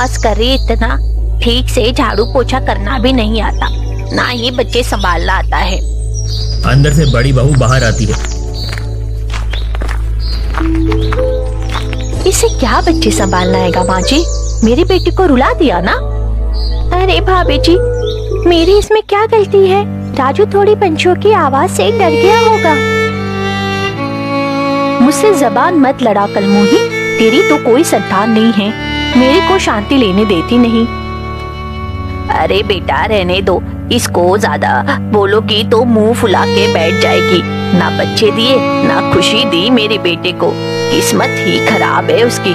बकवास कर रही इतना, ठीक से झाड़ू पोछा करना भी नहीं आता, ना ही बच्चे संभालना आता है। अंदर से बड़ी बहू बाहर आती है। इसे क्या बच्चे संभालना है माँ जी, मेरी बेटी को रुला दिया ना। अरे भाभी जी, मेरी इसमें क्या गलती है? राजू थोड़ी पंछियों की आवाज से डर गया होगा। मुझसे जबान मत लड़ा कलमोही, तेरी तो कोई संतान नहीं है, मेरे को शांति लेने देती नहीं। अरे बेटा रहने दो, इसको ज्यादा बोलोगी तो मुंह फुला के बैठ जाएगी। ना बच्चे दिए ना खुशी दी मेरे बेटे को, किस्मत ही खराब है उसकी।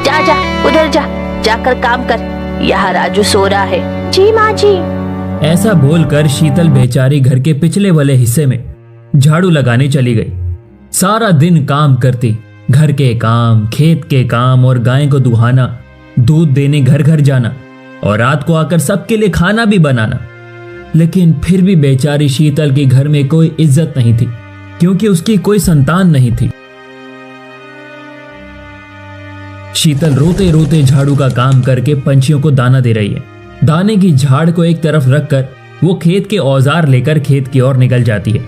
जा जा उधर जा, जाकर काम कर, यहाँ राजू सो रहा है। जी माँ जी। ऐसा बोलकर शीतल बेचारी घर के पिछले वाले हिस्से में झाड़ू लगाने चली गई। सारा दिन काम करती, घर के काम, खेत के काम और गाय को दुहाना, दूध देने घर घर जाना और रात को आकर सबके लिए खाना भी बनाना। लेकिन फिर भी बेचारी शीतल के घर में कोई इज्जत नहीं थी, क्योंकि उसकी कोई संतान नहीं थी। शीतल रोते रोते झाड़ू का काम करके पंछियों को दाना दे रही है। दाने की झाड़ को एक तरफ रखकर वो खेत के औजार लेकर खेत की ओर निकल जाती है।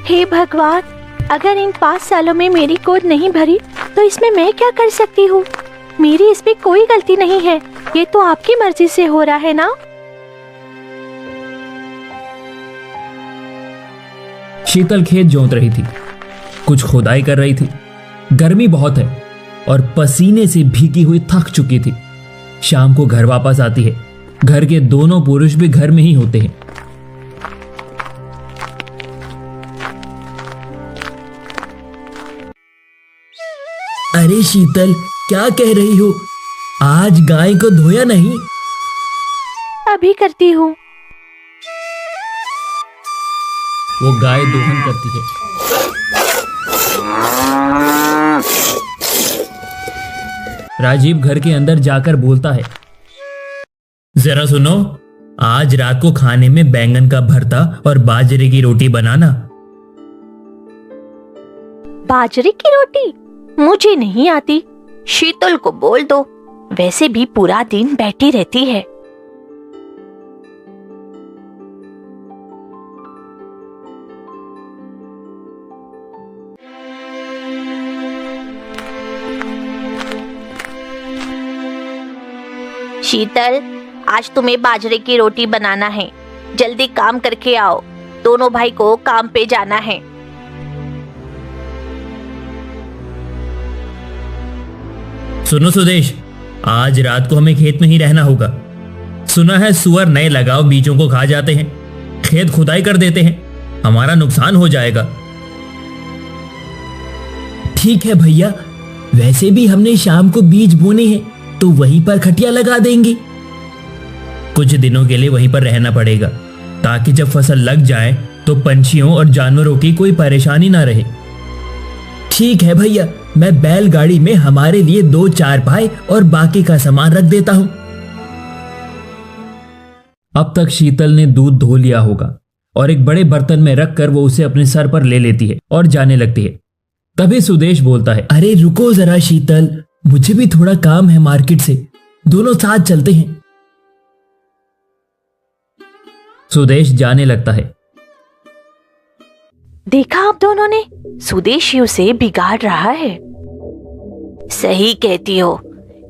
हे भगवान, अगर इन 5 सालों में मेरी गोद नहीं भरी तो इसमें मैं क्या कर सकती हूँ? मेरी इसमें कोई गलती नहीं है, ये तो आपकी मर्जी से हो रहा है ना। शीतल खेत जोत रही थी, कुछ खुदाई कर रही थी। गर्मी बहुत है और पसीने से भीगी हुई थक चुकी थी। शाम को घर वापस आती है। घर के दोनों पुरुष भी घर में ही होते हैं। अरे शीतल, क्या कह रही हो? आज गाय को धोया नहीं? अभी करती हूँ। वो गाय दोहन करती है। राजीव घर के अंदर जाकर बोलता है, जरा सुनो, आज रात को खाने में बैंगन का भरता और बाजरे की रोटी बनाना। बाजरे की रोटी मुझे नहीं आती, शीतल को बोल दो, वैसे भी पूरा दिन बैठी रहती है। शीतल, आज तुम्हें बाजरे की रोटी बनाना है, जल्दी काम करके आओ, दोनों भाई को काम पे जाना है। सुनो सुदेश, आज रात को हमें खेत में ही रहना होगा। सुना है सुअर नए लगाव बीजों को खा जाते हैं, खेत खुदाई कर देते हैं, हमारा नुकसान हो जाएगा। ठीक है भैया, वैसे भी हमने शाम को बीज बोने हैं तो वहीं पर खटिया लगा देंगे। कुछ दिनों के लिए वहीं पर रहना पड़ेगा, ताकि जब फसल लग जाए तो पंछियों और जानवरों की कोई परेशानी ना रहे। ठीक है भैया, मैं बैलगाड़ी में हमारे लिए 2 चारपाई और बाकी का सामान रख देता हूं। अब तक शीतल ने दूध धो लिया होगा और एक बड़े बर्तन में रखकर वो उसे अपने सर पर ले लेती है और जाने लगती है। तभी सुदेश बोलता है, अरे रुको जरा शीतल, मुझे भी थोड़ा काम है मार्केट से, दोनों साथ चलते हैं। सुदेश जाने लगता है। देखा आप दोनों ने, सुदेश ही उसे बिगाड़ रहा है। सही कहती हो,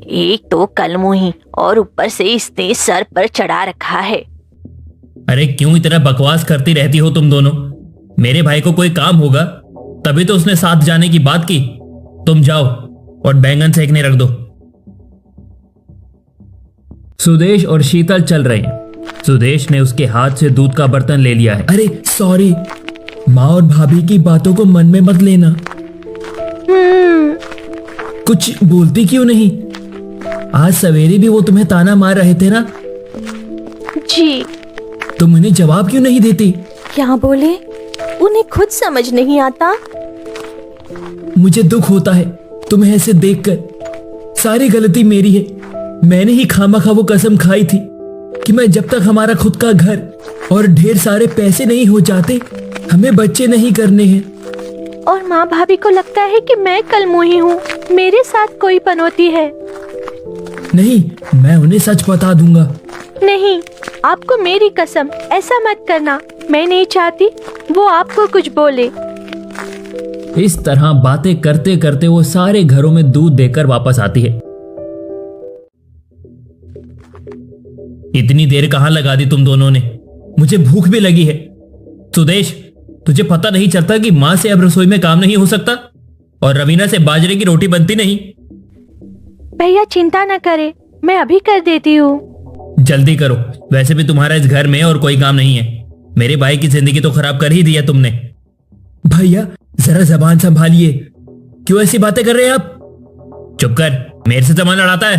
एक तो कलमुही और ऊपर से इसने सर पर चढ़ा रखा है। अरे क्यों इतना बकवास करती रहती हो तुम दोनों? मेरे भाई को कोई काम होगा तभी तो उसने साथ जाने की बात की। तुम जाओ और बैंगन सेकने रख दो। सुदेश और शीतल चल रहे हैं। सुदेश ने उसके हाथ से दूध का बर्तन ले लिया है। अरे सॉरी, माँ और भाभी की बातों को मन में मत लेना। कुछ बोलती क्यों नहीं? आज सवेरे भी वो तुम्हें ताना मार रहे थे ना? जी। तुम उन्हें जवाब क्यों नहीं देती? क्या बोले? उन्हें खुद समझ नहीं आता। मुझे दुख होता है तुम्हें ऐसे देखकर। सारी गलती मेरी है। मैंने ही खामखा वो कसम खाई थी कि मैं जब तक हमारा खुद का घर और ढेर सारे पैसे नहीं हो जाते, हमें बच्चे नहीं करने हैं। और माँ भाभी को लगता है कि मैं कलमुही हूँ, मेरे साथ कोई पनौती है। नहीं, मैं उन्हें सच बता दूंगा। नहीं, आपको मेरी कसम, ऐसा मत करना। मैं नहीं चाहती वो आपको कुछ बोले। इस तरह बातें करते करते वो सारे घरों में दूध देकर वापस आती है। इतनी देर कहां लगा दी तुम दोनों ने? मुझे भूख भी लगी है। सुदेश, तुझे पता नहीं चलता कि मां से अब रसोई में काम नहीं हो सकता और रवीना से बाजरे की रोटी बनती नहीं? भैया चिंता न करे, मैं अभी कर देती हूँ। जल्दी करो, वैसे भी तुम्हारा इस घर में और कोई काम नहीं है। मेरे भाई की जिंदगी तो खराब कर ही दिया तुमने। भैया जरा जबान संभालिए, क्यों ऐसी बातें कर रहे हैं आप? चुप कर, मेरे से जबान लड़ाता है।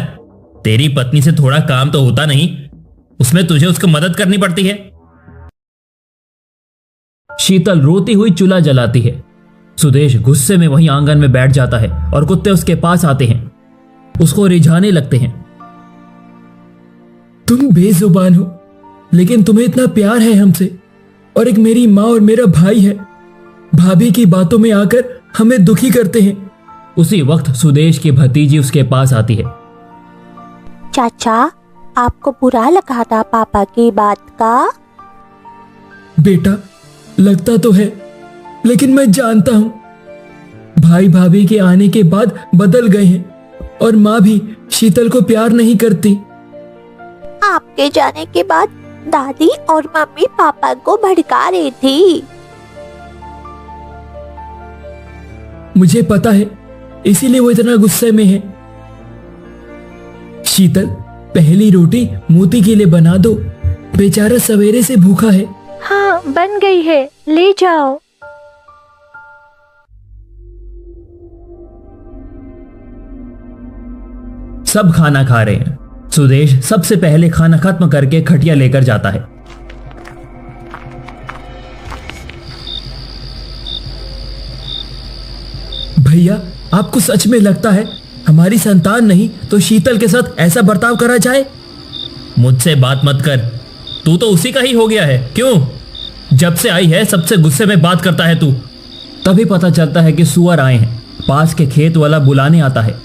तेरी पत्नी से थोड़ा काम तो होता नहीं, उसमें तुझे उसकी मदद करनी पड़ती है। शीतल रोती हुई चूल्हा जलाती है। सुदेश गुस्से में वहीं आंगन में बैठ जाता है और कुत्ते उसके पास आते हैं, उसको रिझाने लगते हैं। तुम बेजुबान हो, लेकिन तुम्हें इतना प्यार है हमसे, और एक मेरी माँ और मेरा भाई है। भाभी की बातों में आकर हमें दुखी करते हैं। उसी वक्त सुदेश की भतीजी उसके पास आती है। चाचा, आपको बुरा लगा था पापा की बात का? बेटा, लगता तो है, लेकिन मैं जानता हूं भाई भाभी के आने के बाद बदल गए हैं, और माँ भी शीतल को प्यार नहीं करती। आपके जाने के बाद दादी और मम्मी पापा को भड़का रही थी। मुझे पता है, इसीलिए वो इतना गुस्से में है। शीतल, पहली रोटी मोती के लिए बना दो, बेचारा सवेरे से भूखा है। हाँ, बन गई है, ले जाओ। सब खाना खा रहे हैं। सुदेश सबसे पहले खाना खत्म करके खटिया लेकर जाता है। भैया, आपको सच में लगता है हमारी संतान नहीं तो शीतल के साथ ऐसा बर्ताव करा जाए? मुझसे बात मत कर, तू तो उसी का ही हो गया है। क्यों? जब से आई है सबसे गुस्से में बात करता है तू। तभी पता चलता है कि सुअर आए हैं। पास के खेत वाला बुलाने आता है।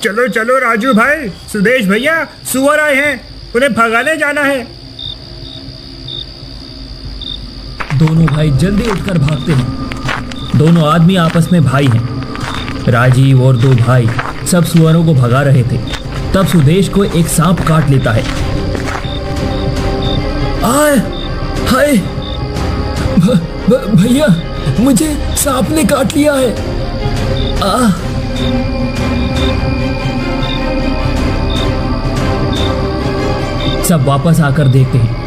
चलो चलो राजू भाई, सुदेश भैया, सुअर आए हैं, उन्हें भगाने जाना है। दोनों भाई जल्दी उठकर भागते हैं। दोनों आदमी आपस में भाई हैं। राजीव और दो भाई सब सुअरों को भगा रहे थे। तब सुदेश को एक सांप काट लेता है। आए हाय, भैया, मुझे सांप ने काट लिया है। सब वापस आकर देखते हैं।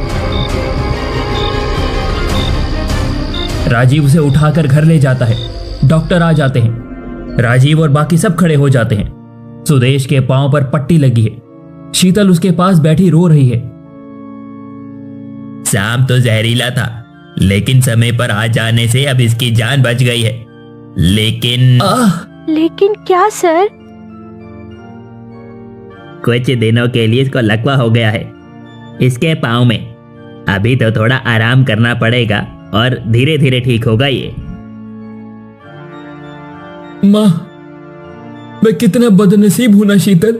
राजीव उसे उठाकर घर ले जाता है। डॉक्टर आ जाते हैं। राजीव और बाकी सब खड़े हो जाते हैं। सुदेश के पांव पर पट्टी लगी है। शीतल उसके पास बैठी रो रही है। सांप तो जहरीला था, लेकिन समय पर आ जाने से अब इसकी जान बच गई है। लेकिन क्या सर? कुछ दिनों के लिए इसको लकवा हो गया है इसके पाँव में। अभी तो थोड़ा आराम करना पड़ेगा और धीरे धीरे ठीक होगा ये। माँ, मैं कितना बदनसीब हूं ना शीतल।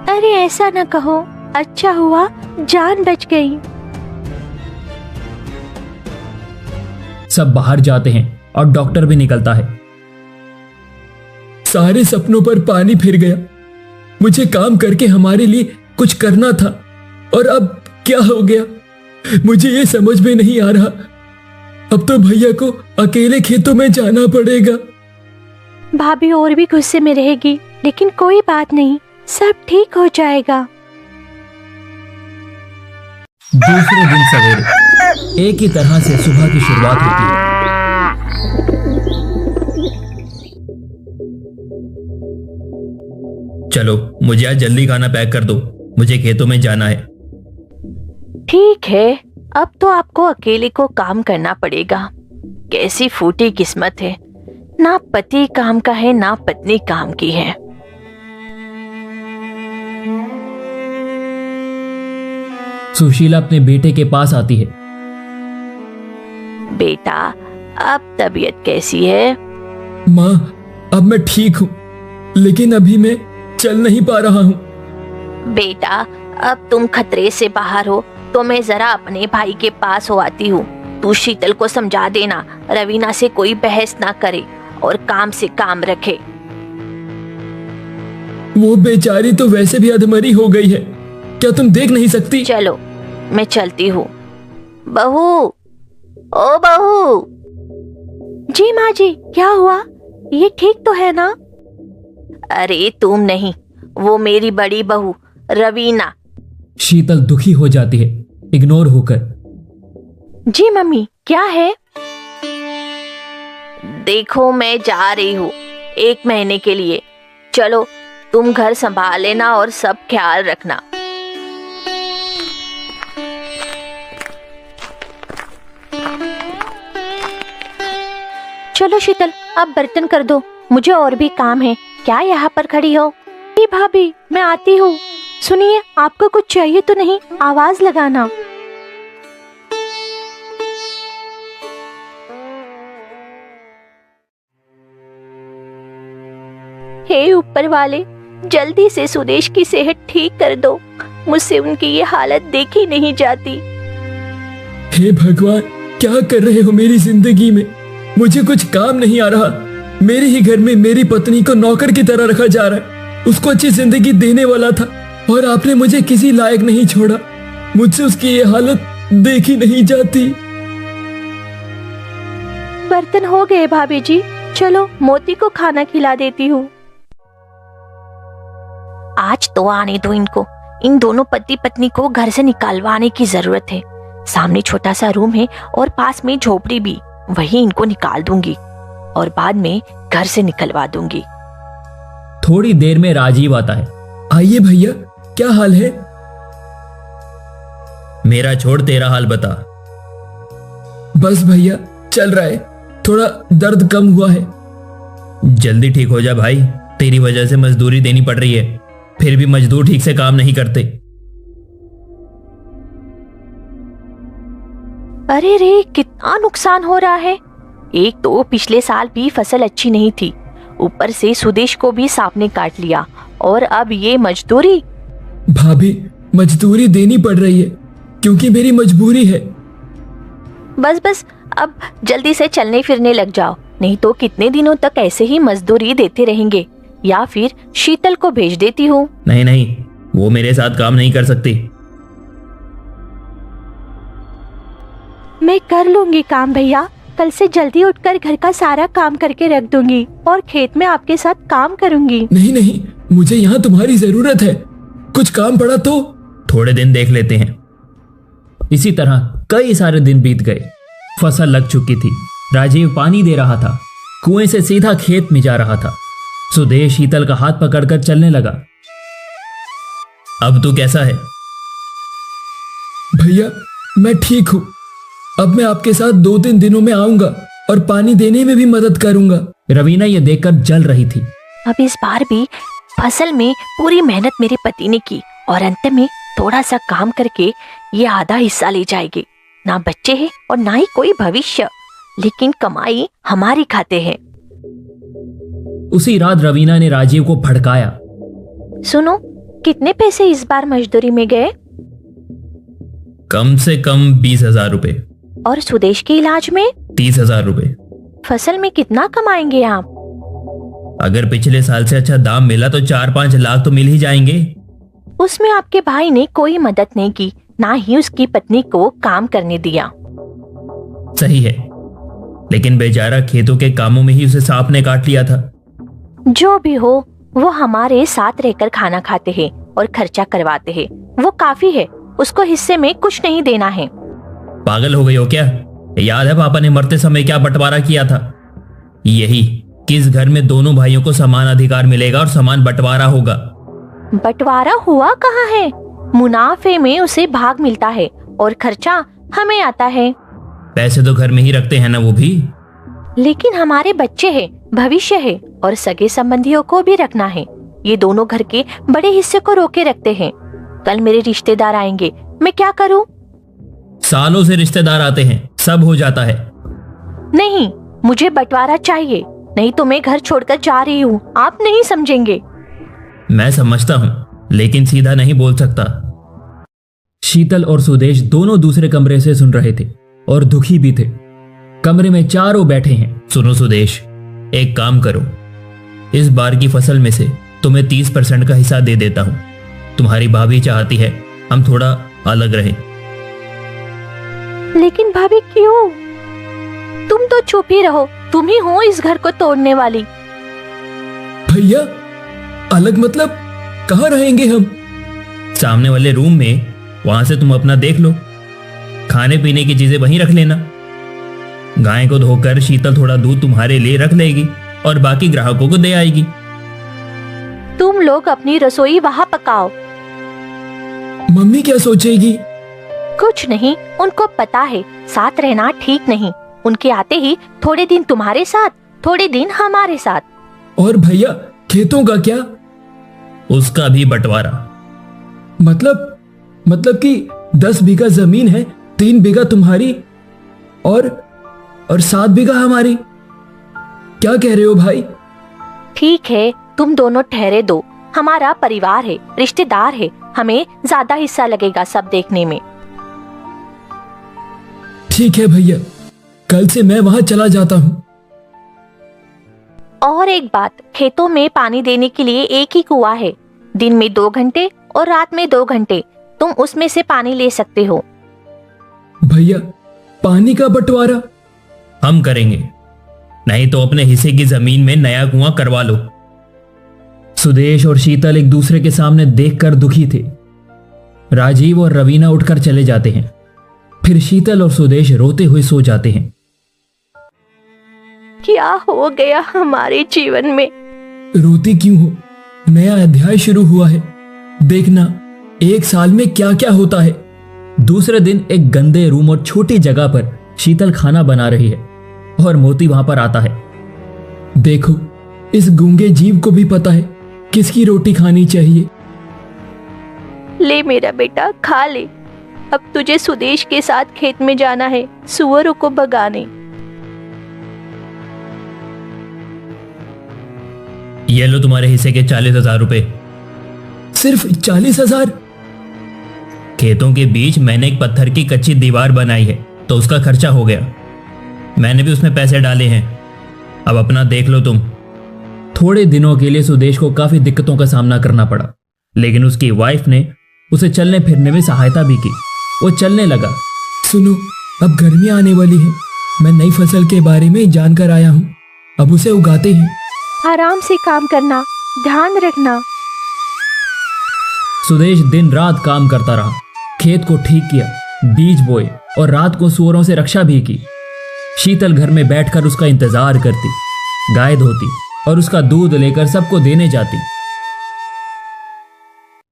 अरे ऐसा न कहो, अच्छा हुआ जान बच गई। सब बाहर जाते हैं और डॉक्टर भी निकलता है। सारे सपनों पर पानी फिर गया। मुझे काम करके हमारे लिए कुछ करना था, और अब क्या हो गया मुझे ये समझ में नहीं आ रहा। अब तो भैया को अकेले खेतों में जाना पड़ेगा। भाभी और भी गुस्से में रहेगी, लेकिन कोई बात नहीं, सब ठीक हो जाएगा। दूसरे दिन सवेरे एक ही तरह से सुबह की शुरुआत होती है। चलो, मुझे आज जल्दी खाना पैक कर दो, मुझे खेतों में जाना है। ठीक है, अब तो आपको अकेले को काम करना पड़ेगा। कैसी फूटी किस्मत है, ना पति काम का है ना पत्नी काम की है। सुशीला अपने बेटे के पास आती है। बेटा, अब तबीयत कैसी है? माँ, अब मैं ठीक हूँ। लेकिन अभी मैं चल नहीं पा रहा हूँ। बेटा, अब तुम खतरे से बाहर हो तो मैं जरा अपने भाई के पास हो आती हूँ। तू शीतल को समझा देना रवीना से कोई बहस ना करे और काम से काम रखे। वो बेचारी तो वैसे भी अधमरी हो गई है, क्या तुम देख नहीं सकती? चलो मैं चलती हूँ। बहू, ओ बहू। जी माँ जी, क्या हुआ? ये ठीक तो है ना? अरे तुम नहीं, वो मेरी बड़ी बहू रवीना। शीतल दुखी हो जाती है इग्नोर होकर। जी मम्मी, क्या है? देखो मैं जा रही हूँ 1 महीने के लिए। चलो तुम घर संभाल लेना और सब ख्याल रखना। चलो शीतल, अब बर्तन कर दो, मुझे और भी काम है। क्या यहाँ पर खड़ी हो? जी भाभी, मैं आती हूँ। सुनिए, आपको कुछ चाहिए तो नहीं, आवाज लगाना। हे ऊपर वाले, जल्दी से सुदेश की सेहत ठीक कर दो। मुझसे उनकी ये हालत देखी नहीं जाती। हे भगवान, क्या कर रहे हो मेरी जिंदगी में? मुझे कुछ काम नहीं आ रहा। मेरे ही घर में मेरी पत्नी को नौकर की तरह रखा जा रहा है। उसको अच्छी जिंदगी देने वाला था और आपने मुझे किसी लायक नहीं छोड़ा। मुझसे उसकी ये हालत देखी नहीं जाती। बर्तन हो गए भाभी जी, चलो मोती को खाना खिला देती हूँ। आज तो आने दो इनको। इन दोनों पति पत्नी को घर से निकालवाने की जरूरत है। सामने छोटा सा रूम है और पास में झोपड़ी भी, वहीं इनको निकाल दूंगी और बाद में घर से निकलवा दूंगी। थोड़ी देर में राजीव आता है। आइए भैया, क्या हाल है? मेरा छोड़, तेरा हाल बता। बस भैया, चल रहा है। थोड़ा दर्द कम हुआ है। जल्दी ठीक हो जा भाई, तेरी वजह से मजदूरी देनी पड़ रही है, फिर भी मजदूर ठीक से काम नहीं करते। अरे रे, कितना नुकसान हो रहा है। एक तो पिछले साल भी फसल अच्छी नहीं थी, ऊपर से सुदेश को भी सांप ने काट लिया और अब ये मजदूरी। भाभी, मजदूरी देनी पड़ रही है क्योंकि मेरी मजबूरी है। बस बस, अब जल्दी से चलने फिरने लग जाओ, नहीं तो कितने दिनों तक ऐसे ही मजदूरी देते रहेंगे। या फिर शीतल को भेज देती हूँ। नहीं नहीं, वो मेरे साथ काम नहीं कर सकती। मैं कर लूंगी काम भैया। कल से जल्दी उठकर घर का सारा काम करके रख दूंगी और खेत में आपके साथ काम करूंगी। नहीं नहीं, मुझे यहाँ तुम्हारी जरूरत है। कुछ काम पड़ा तो थोड़े दिन देख लेते हैं। इसी तरह कई सारे दिन बीत गए। फसल लग चुकी थी। राजीव पानी दे रहा था, कुएं से सीधा खेत में जा रहा था। सुदेश शीतल का हाथ पकड़कर चलने लगा। अब तू कैसा है? भैया, मैं ठीक हूँ। अब मैं आपके साथ 2-3 दिनों में आऊंगा और पानी देने में भी मदद करूंगा। रवीना ये देखकर जल रही थी। अब इस बार भी फसल में पूरी मेहनत मेरे पति ने की और अंत में थोड़ा सा काम करके ये आधा हिस्सा ले जाएगी। ना बच्चे हैं और ना ही कोई भविष्य, लेकिन कमाई हमारी खाते हैं। उसी रात रवीना ने राजीव को भड़काया। सुनो, कितने पैसे इस बार मजदूरी में गए? कम से कम 20,000 रुपए। और सुदेश के इलाज में? 30,000 रुपए। फसल में कितना कमाएंगे आप? अगर पिछले साल से अच्छा दाम मिला तो 4-5 लाख तो मिल ही जाएंगे। उसमें आपके भाई ने कोई मदद नहीं की, ना ही उसकी पत्नी को काम करने दिया। सही है, लेकिन बेचारा खेतों के कामों में ही उसे सांप ने काट लिया था। जो भी हो, वो हमारे साथ रहकर खाना खाते हैं और खर्चा करवाते हैं, वो काफी है। उसको हिस्से में कुछ नहीं देना है। पागल हो गई हो क्या? याद है पापा ने मरते समय क्या बंटवारा किया था? यही कि इस घर में दोनों भाइयों को समान अधिकार मिलेगा और समान बंटवारा होगा। बंटवारा हुआ कहाँ है? मुनाफे में उसे भाग मिलता है और खर्चा हमें आता है। पैसे तो घर में ही रखते हैं ना वो भी। लेकिन हमारे बच्चे हैं, भविष्य है और सगे संबंधियों को भी रखना है। ये दोनों घर के बड़े हिस्से को रोके रखते हैं। कल मेरे रिश्तेदार आएंगे, मैं क्या करूं? सालों से रिश्तेदार आते हैं, सब हो जाता है। नहीं, मुझे बंटवारा चाहिए। नहीं तो मैं घर छोड़कर जा रही हूँ, आप नहीं समझेंगे। मैं समझता हूँ, लेकिन सीधा नहीं बोल सकता। शीतल और सुदेश दोनों दूसरे कमरे से सुन रहे थे और दुखी भी थे। कमरे में चारों बैठे हैं। सुनो सुदेश, एक काम करो, इस बार की फसल में से तुम्हें 30% का हिस्सा दे देता हूं। तुम्हारी भाभी चाहती है हम थोड़ा अलग रहें। लेकिन भाभी क्यों? तुम तो चुप ही रहो, तुम ही हो इस घर को तोड़ने वाली। भैया, अलग मतलब कहाँ रहेंगे हम? सामने वाले रूम में, वहां से तुम अपना देख लो। खाने पीने की चीजें वहीं रख लेना। गाय को धोकर शीतल थोड़ा दूध तुम्हारे लिए रख लेगी और बाकी ग्राहकों को दे आएगी। तुम लोग अपनी रसोई वहाँ पकाओ। मम्मी क्या सोचेगी? कुछ नहीं, उनको पता है साथ रहना ठीक नहीं। उनके आते ही थोड़े दिन तुम्हारे साथ, थोड़े दिन हमारे साथ। और भैया, खेतों का क्या? उसका भी बंटवारा। मतलब कि 10 बीघा जमीन है, 3 बीघा तुम्हारी और 7 बीघा हमारी। क्या कह रहे हो भाई? ठीक है, तुम दोनों ठहरे दो। हमारा परिवार है, रिश्तेदार है, हमें ज्यादा हिस्सा लगेगा सब देखने में। ठीक है भैया, कल से मैं वहां चला जाता हूँ। और एक बात, खेतों में पानी देने के लिए एक ही कुआं है। दिन में 2 घंटे और रात में 2 घंटे तुम उसमें से पानी ले सकते हो। भैया, पानी का बंटवारा हम करेंगे, नहीं तो अपने हिस्से की जमीन में नया कुआं करवा लो। सुदेश और शीतल एक दूसरे के सामने देखकर दुखी थे। राजीव और रवीना उठकर चले जाते हैं। फिर शीतल और सुदेश रोते हुए सो जाते हैं। क्या हो गया हमारे जीवन में? रोती क्यों हो? नया अध्याय शुरू हुआ है। देखना 1 साल में क्या क्या होता है। दूसरे दिन एक गंदे रूम और छोटी जगह पर शीतल खाना बना रही है और मोती वहां पर आता है। देखो, इस गूंगे जीव को भी पता है किसकी रोटी खानी चाहिए। ले मेरा बेटा, खा ले। अब तुझे सुदेश के साथ खेत में जाना है, सुअरों को भगाने। ये लो तुम्हारे हिस्से के 40,000 रुपए। सिर्फ 40,000? खेतों के बीच मैंने एक पत्थर की कच्ची दीवार बनाई है, तो उसका खर्चा हो गया। मैंने भी उसमें पैसे डाले हैं। अब अपना देख लो तुम। थोड़े दिनों के लिए सुदेश को काफी दिक्कतों का सामना करना पड़ा, लेकिन उसकी वाइफ ने उसे चलने फिरने में सहायता भी की। वो चलने लगा। सुनो, अब गर्मी आने वाली है। मैं नई फसल के बारे में जानकर आया हूँ। अब उसे उगाते हैं। आराम से काम करना, ध्यान रखना। सुदेश दिन रात काम करता रहा। खेत को ठीक किया, बीज बोए और रात को सुअरों से रक्षा भी की। शीतल घर में बैठकर उसका इंतजार करती, गाय धोती और उसका दूध लेकर सबको देने जाती।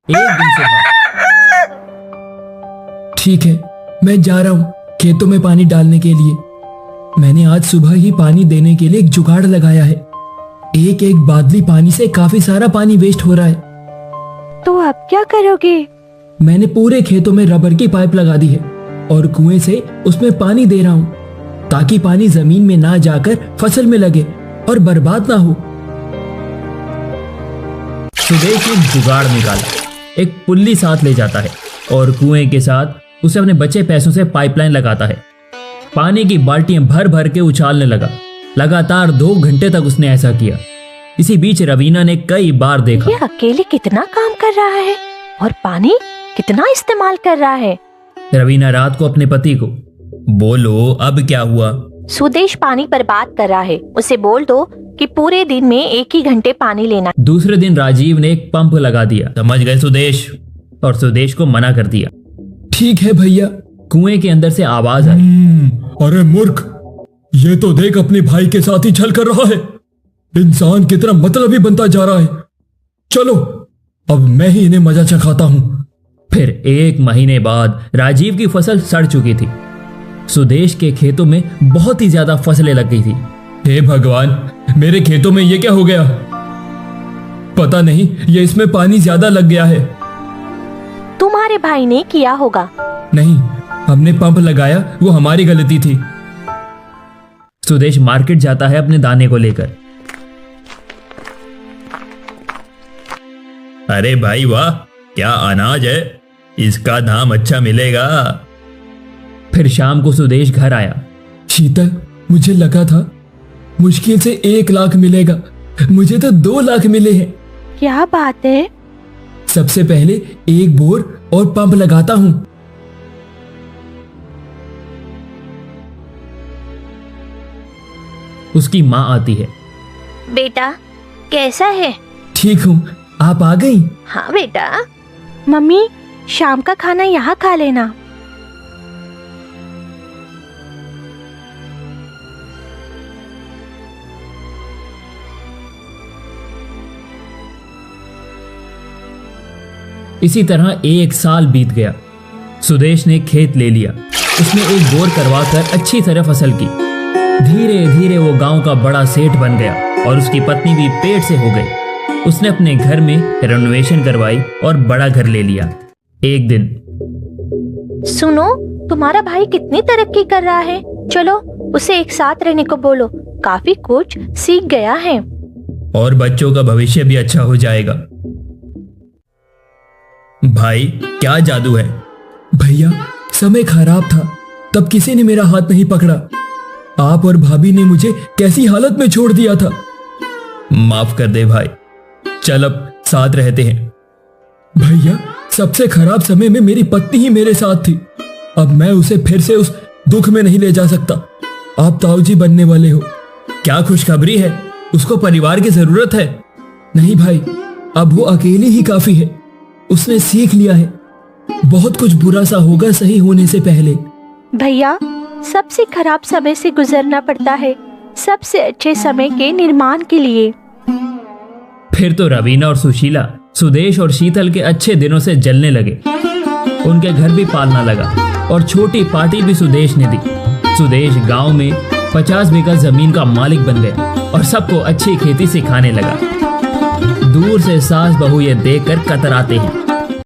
एक दिन सुबह, ठीक है, मैं जा रहा हूं खेतों में पानी डालने के लिए। मैंने आज सुबह ही पानी देने के लिए एक जुगाड़ लगाया है। एक एक बादली पानी से काफी सारा पानी वेस्ट हो रहा है। तो अब क्या करोगे? मैंने पूरे खेतों में रबर की पाइप लगा दी है और कुएं से उसमें पानी दे रहा हूं, ताकि पानी जमीन में ना जाकर फसल में लगे और बर्बाद ना हो। सुदेश एक जुगाड़ निकाला, एक पुल्ली साथ ले जाता है और कुएं के साथ उसे अपने बचे पैसों से पाइपलाइन लगाता है। पानी की बाल्टियां भर भर के उछालने लगा। लगातार 2 घंटे तक उसने ऐसा किया। इसी बीच रवीना ने कई बार देखा, ये अकेले कितना काम कर रहा है और पानी कितना इस्तेमाल कर रहा है। रवीना रात को अपने पति को, बोलो अब क्या हुआ? सुदेश पानी बर्बाद कर रहा है, उसे बोल दो कि पूरे दिन में 1 ही घंटे पानी लेना। दूसरे दिन राजीव ने एक पंप लगा दिया। समझ गए सुदेश? और सुदेश को मना कर दिया। ठीक है भैया। कुएं के अंदर से आवाज आई, अरे मूर्ख, ये तो देख अपने भाई के साथ ही छल कर रहा है। इंसान की तरह मतलबी बनता जा रहा है। चलो अब मैं ही इन्हें मजा चखाता हूं। फिर 1 महीने बाद राजीव की फसल सड़ चुकी थी। सुदेश के खेतों में बहुत ही ज्यादा फसलें लग गई थी। हे भगवान, मेरे खेतों में ये क्या हो गया? पता नहीं, ये इसमें पानी ज्यादा लग गया है। तुम्हारे भाई ने किया होगा। नहीं, हमने पंप लगाया, वो हमारी गलती थी। सुदेश मार्केट जाता है अपने दाने को लेकर। अरे भाई वाह, क्या अनाज है, इसका दाम अच्छा मिलेगा। फिर शाम को सुदेश घर आया। शीतल, मुझे लगा था मुश्किल से 1 लाख मिलेगा, मुझे तो 2 लाख मिले हैं। क्या बात है? सबसे पहले एक बोर और पंप लगाता हूँ। उसकी माँ आती है। बेटा कैसा है? ठीक हूँ, आप आ गई? हाँ बेटा। मम्मी, शाम का खाना यहाँ खा लेना। इसी तरह 1 साल बीत गया। सुदेश ने खेत ले लिया। उसने एक बोर करवाकर अच्छी तरह फसल की। धीरे धीरे वो गांव का बड़ा सेठ बन गया और उसकी पत्नी भी पेट से हो गई। उसने अपने घर में रेनोवेशन करवाई और बड़ा घर ले लिया। एक दिन, सुनो, तुम्हारा भाई कितनी तरक्की कर रहा है, चलो उसे एक साथ रहने को बोलो, काफी कुछ सीख गया है। और बच्चों का भविष्य भी अच्छा हो जाएगा। भाई, क्या जादू है? भैया, समय खराब था, तब किसी ने मेरा हाथ नहीं पकड़ा। आप और भाभी ने मुझे कैसी हालत में छोड़ दिया था। माफ कर दे भाई, चल अब साथ रहते हैं। भैया, सबसे खराब समय में मेरी पत्नी ही मेरे साथ थी। अब मैं उसे फिर से उस दुख में नहीं ले जा सकता। आप ताऊजी बनने वाले हो। क्या खुशखबरी है, उसको परिवार की जरूरत है। नहीं भाई, अब वो अकेली ही काफी है। उसने सीख लिया है, बहुत कुछ बुरा सा होगा सही होने से पहले। भैया, सबसे खराब समय से गुजरना पड़ता है सबसे अच्छे समय के निर्माण के लिए। फिर तो रवीना और सुशीला सुदेश और शीतल के अच्छे दिनों से जलने लगे। उनके घर भी पालना लगा और छोटी पार्टी भी सुदेश ने दी। सुदेश गांव में 50 बीघा जमीन का मालिक बन गया और सबको अच्छी खेती सिखाने लगा। दूर से सास बहू ये देखकर कतराते हैं।